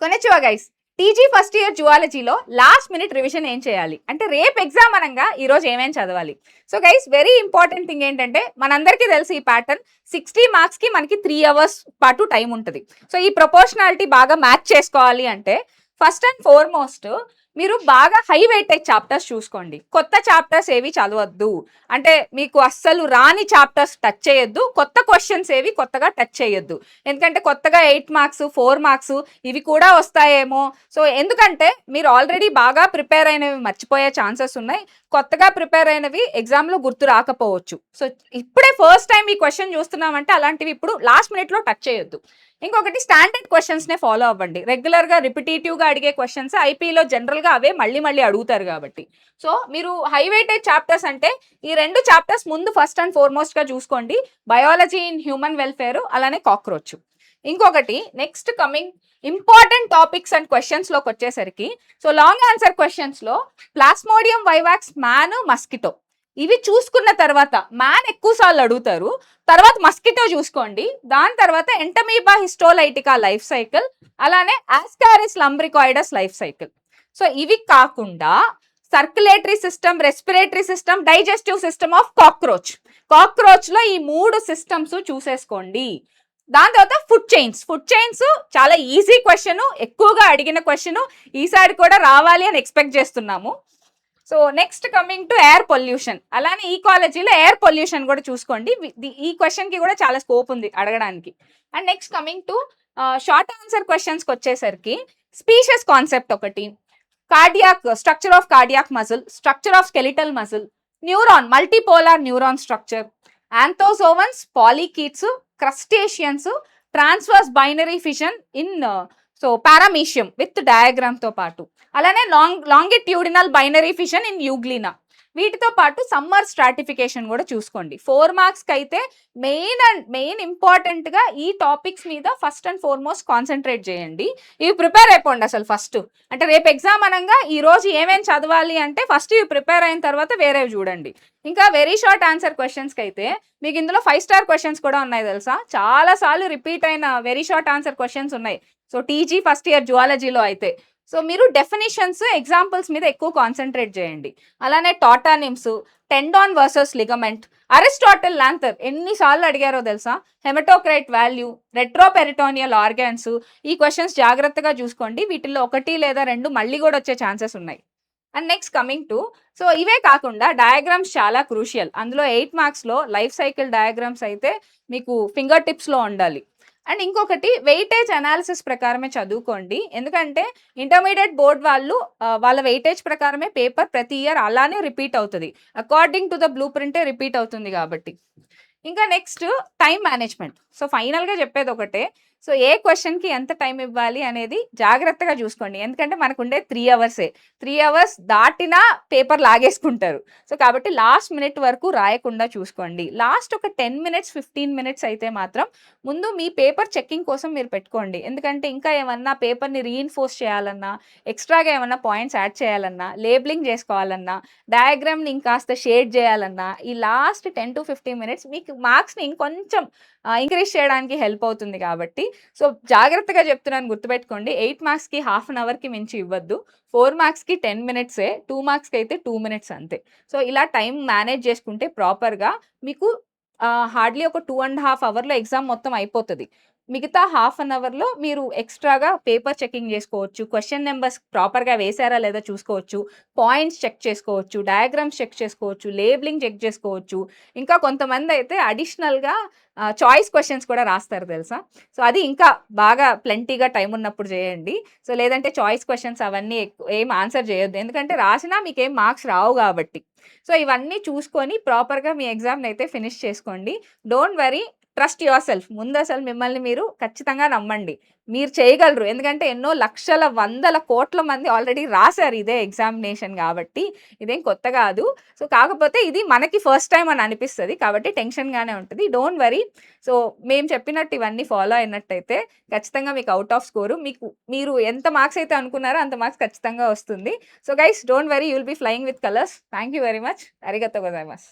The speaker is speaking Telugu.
కొనెచ్చివా గైస్. టీజీ ఫస్ట్ ఇయర్ జువాలజీలో లాస్ట్ మినిట్ రివిజన్ ఏం చేయాలి అంటే రేపు ఎగ్జామ్ అనగా ఈరోజు ఏమేమి చదవాలి. So guys very important thing ఏంటంటే మనందరికీ తెలుసు ఈ ప్యాటర్న్ 60 మార్క్స్కి మనకి 3 అవర్స్ పాటు టైం ఉంటుంది. సో ఈ ప్రొపోర్షనాలిటీ బాగా మ్యాచ్ చేసుకోవాలి అంటే ఫస్ట్ అండ్ ఫార్మోస్ట్ మీరు బాగా హై వెయిటేజ్ చాప్టర్స్ చూసుకోండి. కొత్త చాప్టర్స్ ఏవి చదవద్దు, అంటే మీకు అస్సలు రాని చాప్టర్స్ టచ్ చేయొద్దు, కొత్త క్వశ్చన్స్ ఏవి కొత్తగా టచ్ చేయొద్దు. ఎందుకంటే కొత్తగా 8 మార్క్స్ 4 మార్క్స్ ఇవి కూడా వస్తాయేమో. సో ఎందుకంటే మీరు ఆల్రెడీ బాగా ప్రిపేర్ అయినవి మర్చిపోయే ఛాన్సెస్ ఉన్నాయి, కొత్తగా ప్రిపేర్ అయినవి ఎగ్జామ్లో గుర్తు రాకపోవచ్చు. సో ఇప్పుడే ఫస్ట్ టైం ఈ క్వశ్చన్ చూస్తున్నామంటే అలాంటివి ఇప్పుడు లాస్ట్ మినిట్లో టచ్ చేయొద్దు. ఇంకొకటి స్టాండర్డ్ క్వశ్చన్స్నే ఫాలో అవ్వండి. రెగ్యులర్గా రిపిటేటివ్గా అడిగే క్వశ్చన్స్ ఐపీలో జనరల్గా అవే మళ్ళీ మళ్ళీ అడుగుతారు కాబట్టి. సో మీరు హై వెయిటేజ్ చాప్టర్స్ అంటే ఈ 2 చాప్టర్స్ ముందు ఫస్ట్ అండ్ ఫార్మోస్ట్గా చూసుకోండి. బయాలజీ ఇన్ హ్యూమన్ వెల్ఫేర్, అలానే కాక్రోచ్. ఇంకొకటి next coming important topics and క్వశ్చన్స్లోకి వచ్చేసరికి సో లాంగ్ ఆన్సర్ క్వశ్చన్స్లో ప్లాస్మోడియం వైవాక్స్, మ్యాన్, మస్కిటో ఇవి చూసుకున్న తర్వాత మ్యాన్ ఎక్కువ సార్లు అడుగుతారు, తర్వాత మస్కిటో చూసుకోండి, దాని తర్వాత ఎంటమీబా హిస్టోలైటికా లైఫ్ సైకిల్, అలానే ascaris lumbricoides life cycle. So ఇవి కాకుండా circulatory system, respiratory system, digestive system of కాక్రోచ్లో ఈ 3 సిస్టమ్స్ చూసేసుకోండి. దాని తర్వాత ఫుడ్ చైన్స్ చాలా ఈజీ క్వశ్చన్, ఎక్కువగా అడిగిన క్వశ్చన్, ఈసారి కూడా రావాలి అని ఎక్స్పెక్ట్ చేస్తున్నాము. So next coming to air pollution, అలానే ఈకాలజీలో ఎయిర్ పొల్యూషన్ కూడా చూసుకోండి. ఈ క్వశ్చన్కి కూడా చాలా స్కోప్ ఉంది అడగడానికి. And next coming to short answer క్వశ్చన్స్కి వచ్చేసరికి స్పీషియస్ కాన్సెప్ట్ ఒకటి, cardiac structure of cardiac muscle, structure of skeletal muscle, neuron multipolar neuron structure, anthozoans, polychaetes, crustaceans, transverse binary fission in so paramecium with డయాగ్రామ్తో పాటు, అలానే longitudinal binary fission in euglena. వీటితో పాటు సమ్మర్ స్ట్రాటిఫికేషన్ కూడా చూసుకోండి. 4 మార్క్స్కి అయితే మెయిన్ ఇంపార్టెంట్గా ఈ టాపిక్స్ మీద ఫస్ట్ అండ్ ఫార్మోస్ట్ కాన్సన్ట్రేట్ చేయండి. ఇవి ప్రిపేర్ అయిపోండి అసలు ఫస్ట్. అంటే రేపు ఎగ్జామ్ అనగా ఈరోజు ఏమేమి చదవాలి అంటే ఫస్ట్ ఇవి ప్రిపేర్ అయిన తర్వాత వేరేవి చూడండి. ఇంకా వెరీ షార్ట్ ఆన్సర్ క్వశ్చన్స్కి అయితే మీకు ఇందులో 5 స్టార్ క్వశ్చన్స్ కూడా ఉన్నాయి తెలుసా. చాలాసార్లు రిపీట్ అయిన వెరీ షార్ట్ ఆన్సర్ క్వశ్చన్స్ ఉన్నాయి. సో టీజీ ఫస్ట్ ఇయర్ జువాలజీలో అయితే సో మీరు డెఫినిషన్స్, ఎగ్జాంపుల్స్ మీద ఎక్కువ కాన్సన్ట్రేట్ చేయండి. అలానే టాటానిమ్స్, టెండాన్ వర్సెస్ లిగమెంట్, అరిస్టాటిల్ లాంథర్ ఎన్నిసార్లు అడిగారో తెలుసా, హెమటోక్రైట్ వాల్యూ, రెట్రోపెరిటోనియల్ ఆర్గాన్స్. ఈ క్వశ్చన్స్ జాగ్రత్తగా చూసుకోండి, వీటిల్లో 1 లేదా 2 మళ్ళీ కూడా వచ్చే ఛాన్సెస్ ఉన్నాయి. And next coming to so ఇవే కాకుండా డయాగ్రామ్స్ చాలా క్రూషియల్. అందులో 8 మార్క్స్లో లైఫ్ సైకిల్ డయాగ్రామ్స్ అయితే మీకు ఫింగర్ టిప్స్లో ఉండాలి. అండ్ ఇంకొకటి వెయిటేజ్ అనాలిసిస్ ప్రకారమే చదువుకోండి, ఎందుకంటే ఇంటర్మీడియట్ బోర్డ్ వాళ్ళు వాళ్ళ వెయిటేజ్ ప్రకారమే పేపర్ ప్రతి ఇయర్ అలానే రిపీట్ అవుతుంది, అకార్డింగ్ టు ద బ్లూ ప్రింటే రిపీట్ అవుతుంది కాబట్టి. ఇంకా నెక్స్ట్ టైం మేనేజ్మెంట్. సో ఫైనల్గా చెప్పేది ఒకటే, సో ఏ క్వశ్చన్కి ఎంత టైం ఇవ్వాలి అనేది జాగ్రత్తగా చూసుకోండి. ఎందుకంటే మనకు ఉండే 3 అవర్సే, 3 అవర్స్ దాటినా పేపర్ లాగేసుకుంటారు. సో కాబట్టి లాస్ట్ మినిట్ వరకు రాయకుండా చూసుకోండి. లాస్ట్ ఒక 10 మినిట్స్ 15 మినిట్స్ అయితే మాత్రం ముందు మీ పేపర్ చెక్కింగ్ కోసం మీరు పెట్టుకోండి. ఎందుకంటే ఇంకా ఏమన్నా పేపర్ని రీఇన్ఫోర్స్ చేయాలన్నా, ఎక్స్ట్రాగా ఏమన్నా పాయింట్స్ యాడ్ చేయాలన్నా, లేబులింగ్ చేసుకోవాలన్నా, డయాగ్రామ్ని ఇంకాస్త షేడ్ చేయాలన్నా ఈ లాస్ట్ 10 to 15 మినిట్స్ మీకు మార్క్స్ని ఇంకొంచెం ఇంక్రీజ్ చేయడానికి హెల్ప్ అవుతుంది. కాబట్టి సో జాగ్రత్తగా చెప్తున్నాను, గుర్తుపెట్టుకోండి. 8 మార్క్స్కి హాఫ్ అన్ అవర్కి మించి ఇవ్వద్దు, 4 మార్క్స్కి 10 మినిట్సే, 2 మార్క్స్కి అయితే 2 మినిట్స్ అంతే. సో ఇలా టైం మేనేజ్ చేసుకుంటే ప్రాపర్గా మీకు హార్డ్లీ ఒక 2.5 అవర్లో ఎగ్జామ్ మొత్తం అయిపోతుంది. మిగతా హాఫ్ అన్ అవర్లో మీరు ఎక్స్ట్రాగా పేపర్ చెకింగ్ చేసుకోవచ్చు, క్వశ్చన్ నెంబర్స్ ప్రాపర్గా వేసారా లేదా చూసుకోవచ్చు, పాయింట్స్ చెక్ చేసుకోవచ్చు, డయాగ్రామ్స్ చెక్ చేసుకోవచ్చు, లేబులింగ్ చెక్ చేసుకోవచ్చు. ఇంకా కొంతమంది అయితే అడిషనల్గా చాయిస్ క్వశ్చన్స్ కూడా రాస్తారు తెలుసా. సో అది ఇంకా బాగా ప్లెంటీగా టైం ఉన్నప్పుడు చేయండి. సో లేదంటే చాయిస్ క్వశ్చన్స్ అవన్నీ ఏం ఆన్సర్ చేయొద్దు, ఎందుకంటే రాసినా మీకు ఏం మార్క్స్ రావు కాబట్టి. సో ఇవన్నీ చూసుకొని ప్రాపర్గా మీ ఎగ్జామ్ని అయితే ఫినిష్ చేసుకోండి. Don't worry, trust your self. ముందు అసలు మిమ్మల్ని మీరు ఖచ్చితంగా నమ్మండి, మీరు చేయగలరు. ఎందుకంటే ఎన్నో లక్షల 100 కోట్ల మంది ఆల్రెడీ రాశారు ఇదే ఎగ్జామినేషన్ కాబట్టి ఇదేం కొత్త కాదు. సో కాకపోతే ఇది మనకి ఫస్ట్ టైం అని అనిపిస్తుంది కాబట్టి టెన్షన్గానే ఉంటుంది. Don't worry. సో మేము చెప్పినట్టు ఇవన్నీ ఫాలో అయినట్టయితే ఖచ్చితంగా మీకు అవుట్ ఆఫ్ స్కోరు, మీరు ఎంత మార్క్స్ అయితే అనుకున్నారో అంత మార్క్స్ ఖచ్చితంగా వస్తుంది. So guys don't worry, you will be flying with colours. Thank you very much. అరిగతో గోజైమాస్.